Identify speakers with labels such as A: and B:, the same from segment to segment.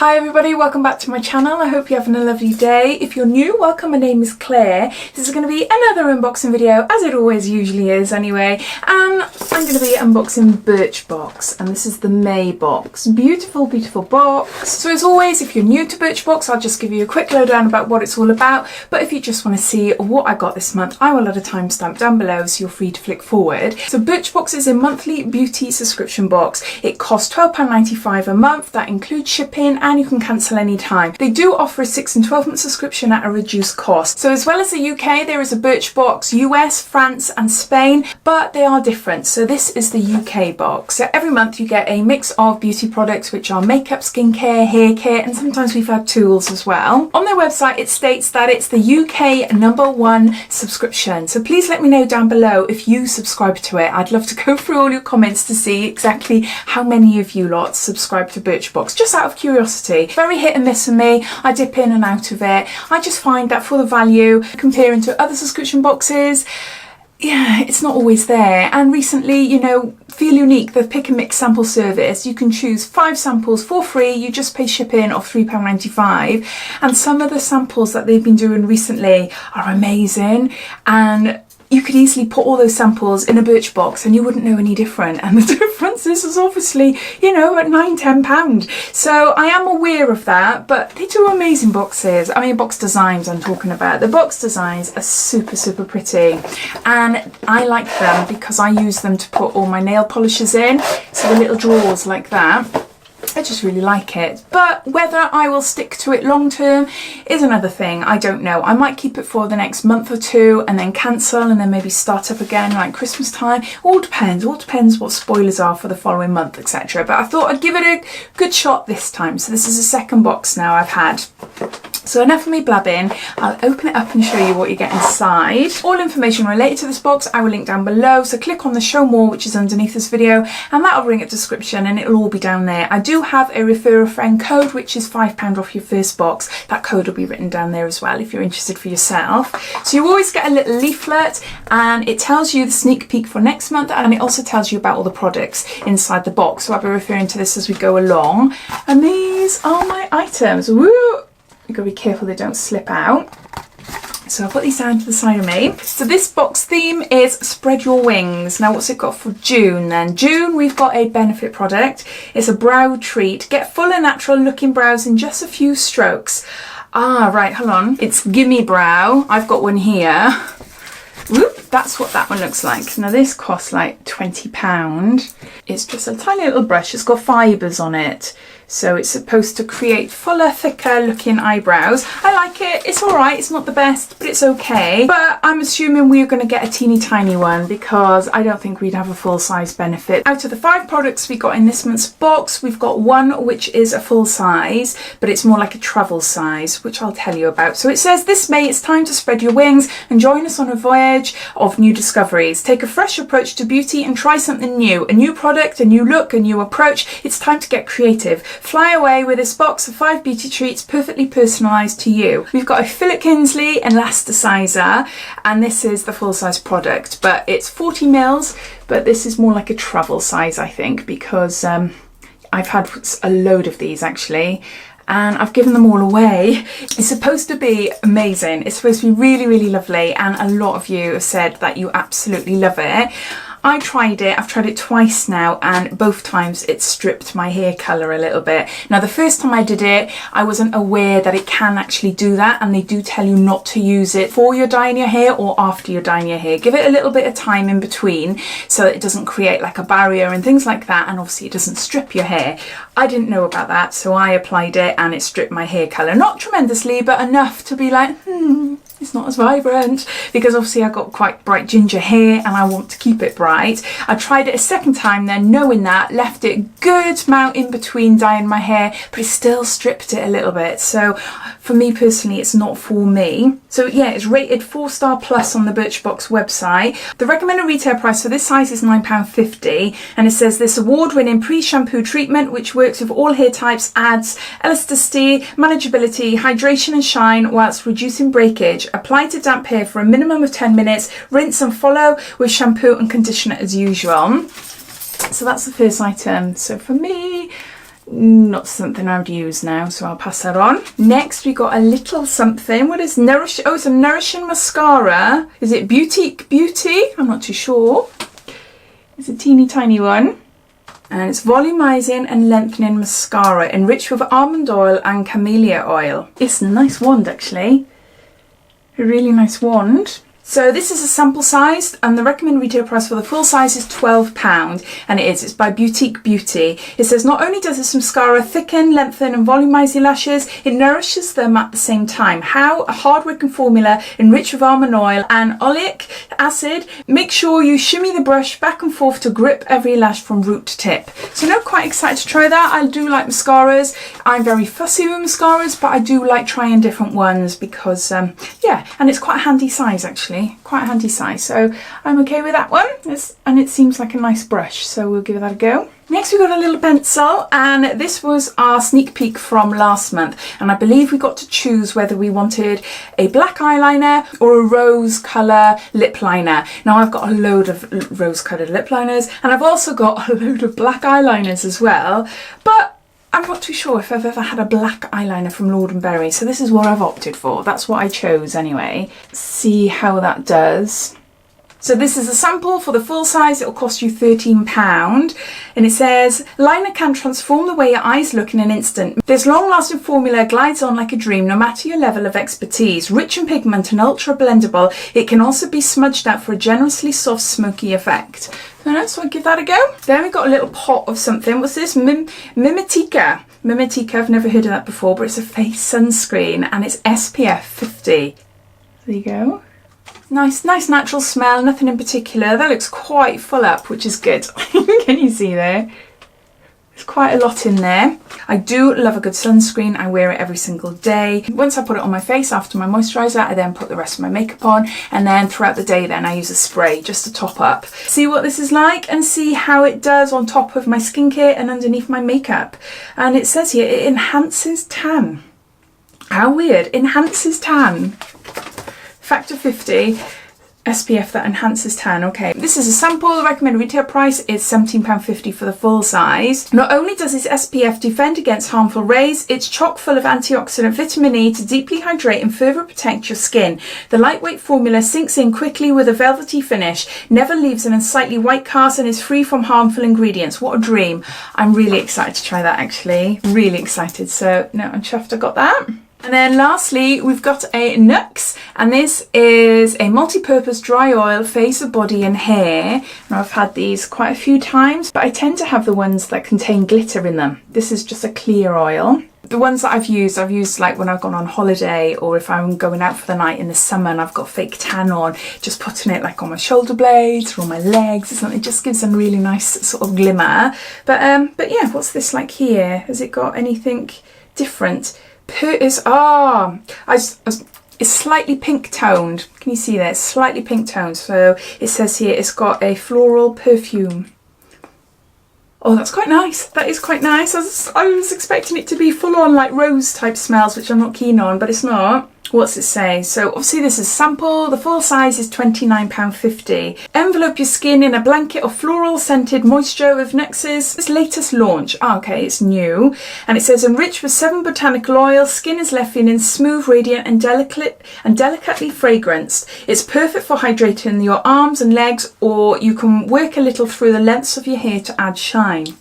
A: Hi everybody, welcome back to my channel. I hope you're having a lovely day. If you're new, welcome. My name is Claire. This is going to be another unboxing video, as it always usually is anyway. And I'm going to be unboxing Birchbox, and this is the May box. Beautiful, beautiful box. So as always, if you're new to Birchbox, I'll just give you a quick lowdown about what it's all about. But if you just want to see what I got this month, I will add a timestamp down below, so you're free to flick forward. So Birchbox is a monthly beauty subscription box. It costs £12.95 a month. That includes shipping, and you can cancel anytime. They do offer a 6 and 12 month subscription at a reduced cost. So as well as the UK, there is a Birchbox US, France and Spain, but they are different. So this is the UK box. So every month you get a mix of beauty products, which are makeup, skincare, hair care, and sometimes we've had tools as well. On their website, it states that it's the UK #1 subscription. So please let me know down below if you subscribe to it. I'd love to go through all your comments to see exactly how many of you lot subscribe to Birchbox, just out of curiosity. Very hit and miss for me. I dip in and out of it. I just find that for the value, comparing to other subscription boxes, yeah, it's not always there. And recently, you know, Feel Unique, the pick and mix sample service, you can choose 5 samples for free. You just pay shipping of £3.95. And some of the samples that they've been doing recently are amazing. And you could easily put all those samples in a Birchbox and you wouldn't know any different. And the difference is obviously, you know, at £9–10. So I am aware of that, but they do amazing boxes. I mean, box designs I'm talking about. The box designs are super, super pretty. And I like them because I use them to put all my nail polishes in. So the little drawers like that. I just really like it, but whether I will stick to it long term is another thing. I don't know. I might keep it for the next month or two and then cancel and then maybe start up again like Christmas time. All depends what spoilers are for the following month, etc. But I thought I'd give it a good shot this time. So this is the second box now I've had. So enough of me blabbing. I'll open it up and show you what you get inside. All information related to this box I will link down below, so click on the show more, which is underneath this video, and that'll bring a description and it'll all be down there. I do have a refer a friend code, which is £5 off your first box. That code will be written down there as well if you're interested for yourself. So you always get a little leaflet and it tells you the sneak peek for next month, and it also tells you about all the products inside the box. So I'll be referring to this as we go along. And these are my items. Woo! You've got to be careful they don't slip out. So I'll put these down to the side of me. So this box theme is Spread Your Wings. Now what's it got for June then? June, we've got a benefit product. It's a brow treat. Get full and natural looking brows in just a few strokes. Ah, right, hold on. It's Gimme Brow. I've got one here. Whoop, that's what that one looks like. Now this costs like £20. It's just a tiny little brush. It's got fibres on it. So it's supposed to create fuller, thicker looking eyebrows. I like it. It's all right. It's not the best, but it's okay. But I'm assuming we're going to get a teeny tiny one because I don't think we'd have a full size benefit. Out of the 5 products we got in this month's box, we've got one which is a full size, but it's more like a travel size, which I'll tell you about. So it says, this May it's time to spread your wings and join us on a voyage of new discoveries. Take a fresh approach to beauty and try something new. A new product, a new look, a new approach. It's time to get creative. Fly away with this box of 5 beauty treats perfectly personalised to you. We've got a Philip Kinsley elasticizer, and this is the full size product, but it's 40 mils, but this is more like a travel size, I think, because I've had a load of these actually, and I've given them all away. It's supposed to be amazing. It's supposed to be really, really lovely, and a lot of you have said that you absolutely love it. I tried it, I've tried it twice now, and both times it stripped my hair colour a little bit. Now the first time I did it, I wasn't aware that it can actually do that, and they do tell you not to use it for your dyeing your hair or after you're dyeing your hair. Give it a little bit of time in between so that it doesn't create like a barrier and things like that, and obviously it doesn't strip your hair. I didn't know about that, so I applied it and it stripped my hair colour. Not tremendously, but enough to be like, it's not as vibrant, because obviously I've got quite bright ginger hair and I want to keep it bright. I tried it a second time then, knowing that, left it a good amount in between dyeing my hair, but it still stripped it a little bit. So for me personally, it's not for me. So yeah, it's rated 4-star plus on the Birchbox website. The recommended retail price for this size is £9.50, and it says this award-winning pre-shampoo treatment, which works with all hair types, adds elasticity, manageability, hydration and shine whilst reducing breakage. Apply to damp hair for a minimum of 10 minutes. Rinse and follow with shampoo and conditioner as usual. So that's the first item. So for me, not something I'd use now, so I'll pass that on. Next we got a little something. What is Nourish? Oh, it's a nourishing mascara. Is it Boutique Beauty? I'm not too sure. It's a teeny tiny one. And it's volumizing and lengthening mascara enriched with almond oil and camellia oil. It's a nice wand actually. A really nice wand. So this is a sample size, and the recommended retail price for the full size is £12, and it's by Boutique Beauty. It says not only does this mascara thicken, lengthen and volumise your lashes, it nourishes them at the same time. How? A hard-working formula enriched with almond oil and oleic acid. Make sure you shimmy the brush back and forth to grip every lash from root to tip. So I'm quite excited to try that. I do like mascaras. I'm very fussy with mascaras, but I do like trying different ones because, yeah, and it's quite a handy size actually. Quite a handy size, so I'm okay with that one. And it seems like a nice brush, so we'll give that a go. Next we got a little pencil, and this was our sneak peek from last month, and I believe we got to choose whether we wanted a black eyeliner or a rose colour lip liner. Now I've got a load of rose coloured lip liners, and I've also got a load of black eyeliners as well, but I'm not too sure if I've ever had a black eyeliner from Lord & Berry, so this is what I've opted for. That's what I chose anyway. See how that does. So this is a sample for the full size. It'll cost you £13, and it says liner can transform the way your eyes look in an instant. This long-lasting formula glides on like a dream no matter your level of expertise. Rich in pigment and ultra blendable, it can also be smudged out for a generously soft smoky effect. So I'll give that a go. Then we got a little pot of something. What's this? Mimitica. Mimitica, I've never heard of that before, but it's a face sunscreen and it's SPF 50. There you go. Nice natural smell, nothing in particular. That looks quite full up, which is good. Can you see there? There's quite a lot in there. I do love a good sunscreen. I wear it every single day. Once I put it on my face after my moisturiser, I then put the rest of my makeup on, and then throughout the day then I use a spray just to top up. See what this is like and see how it does on top of my skincare and underneath my makeup. And it says here it enhances tan. How weird. Enhances tan. Factor 50. SPF that enhances tan. Okay, this is a sample. The recommended retail price is £17.50 for the full size. Not only does this SPF defend against harmful rays, it's chock full of antioxidant vitamin E to deeply hydrate and further protect your skin. The lightweight formula sinks in quickly with a velvety finish, never leaves an unsightly white cast, and is free from harmful ingredients. What a dream. I'm really excited to try that actually. Really excited. So no, I'm chuffed I got that. And then lastly, we've got a NYX, and this is a multi-purpose dry oil face, body and hair. Now I've had these quite a few times, but I tend to have the ones that contain glitter in them. This is just a clear oil. The ones that I've used like when I've gone on holiday, or if I'm going out for the night in the summer and I've got fake tan on, just putting it like on my shoulder blades or on my legs or something. It just gives them really nice sort of glimmer. But yeah, what's this like here? Has it got anything different? It's slightly pink toned. Can you see that? It's slightly pink toned. So it says here it's got a floral perfume. Oh, that's quite nice. That is quite nice. I was expecting it to be full on like rose type smells, which I'm not keen on, but it's not. What's it say? So obviously this is a sample. The full size is £29.50. Envelope your skin in a blanket of floral scented moisture with NYX's latest launch. Oh, okay, it's new. And it says enriched with 7 botanical oils, skin is left feeling smooth, radiant and delicately fragranced. It's perfect for hydrating your arms and legs, or you can work a little through the lengths of your hair to add shine.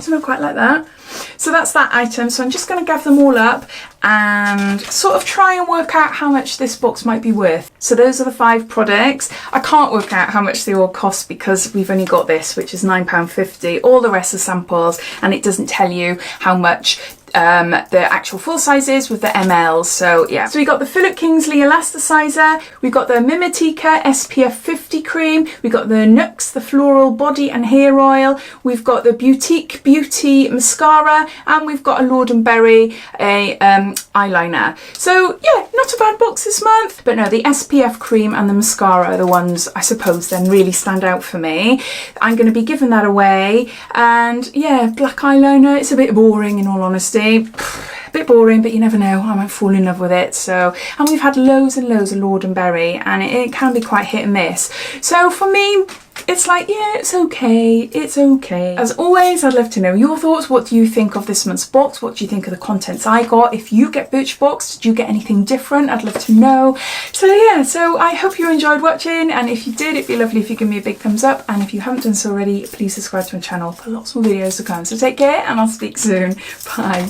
A: So I quite like that. So that's that item. So I'm just going to gather them all up and sort of try and work out how much this box might be worth. So those are the 5 products. I can't work out how much they all cost because we've only got this, which is £9.50. All the rest are samples, and it doesn't tell you how much the actual full size is with the mls. So yeah, so we got the Philip Kingsley elasticizer, we got the Mimitica SPF 50 cream, we got the NYX the floral body and hair oil, we've got the Boutique Beauty mascara, and we've got a Lord & Berry eyeliner. So yeah, not a bad box this month. But no, the SPF cream and the mascara are the ones I suppose then really stand out for me. I'm going to be giving that away. And yeah, black eyeliner, it's a bit boring in all honesty. A bit boring, but you never know, I might fall in love with it. So, and we've had loads and loads of Lord & Berry, and it can be quite hit and miss. So for me, it's like, yeah, it's okay, it's okay. As always, I'd love to know your thoughts. What do you think of this month's box? What do you think of the contents I got? If you get Birchbox, did you get anything different? I'd love to know. So yeah, so I hope you enjoyed watching, and if you did, it'd be lovely if you give me a big thumbs up, and if you haven't done so already, please subscribe to my channel for lots more videos to come. So take care, and I'll speak soon. Bye.